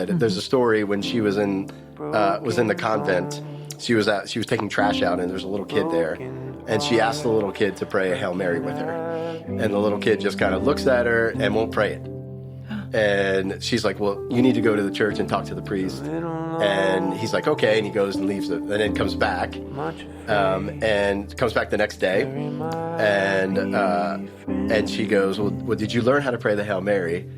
bit. There's a story when she was in the convent. She was taking trash out, and there's a little kid there, and she asked the little kid to pray a Hail Mary with her, and the little kid just kind of looks at her and won't pray it. And she's like, well, you need to go to the church and talk to the priest. And he's like, okay. And he goes and leaves it. And then comes back. And comes back the next day. And she goes, well, did you learn how to pray the Hail Mary?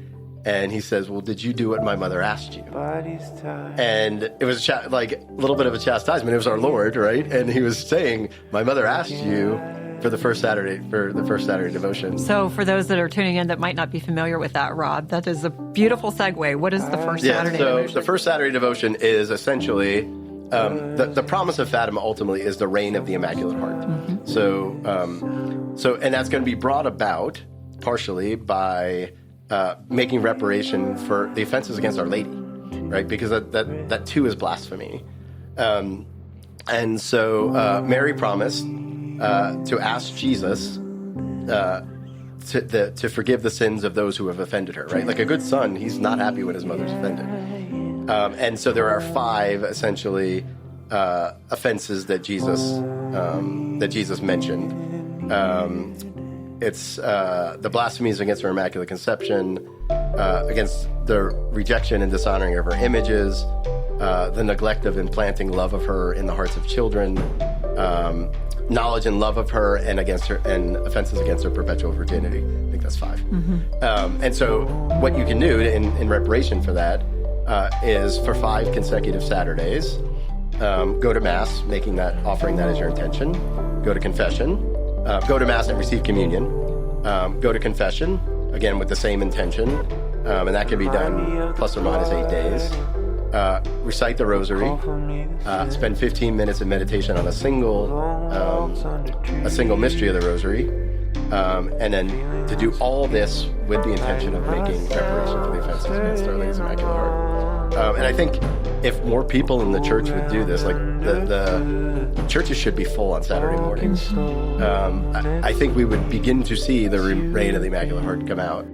And he says, well, did you do what my mother asked you? And it was a little bit of a chastisement. It was our Lord, right? And he was saying, my mother asked you for the first Saturday devotion. So for those that are tuning in that might not be familiar with that, Rob, that is a beautiful segue. What is the first Saturday devotion? The first Saturday devotion is essentially the promise of Fatima ultimately is the reign of the Immaculate Heart. Mm-hmm. So and that's going to be brought about partially by making reparation for the offenses against Our Lady, right? Because that too is blasphemy. And so Mary promised to ask Jesus to forgive the sins of those who have offended her, right? Like a good son, he's not happy when his mother's offended. And so there are 5 essentially offenses that Jesus mentioned. It's the blasphemies against her Immaculate Conception, against the rejection and dishonoring of her images, the neglect of implanting love of her in the hearts of children, knowledge and love of her, and offenses against her perpetual virginity. I think that's 5. Mm-hmm. And so what you can do in reparation for that is for 5 consecutive Saturdays, go to Mass, offering that as your intention, go to confession, go to Mass and receive communion, go to confession, again with the same intention, and that can be done plus or minus 8 days. Recite the Rosary, spend 15 minutes of meditation on a single mystery of the Rosary, and then to do all this with the intention of making reparation for the offenses against Our Lady's Immaculate Heart. And I think if more people in the church would do this, like the churches should be full on Saturday mornings, I think we would begin to see the reign of the Immaculate Heart come out.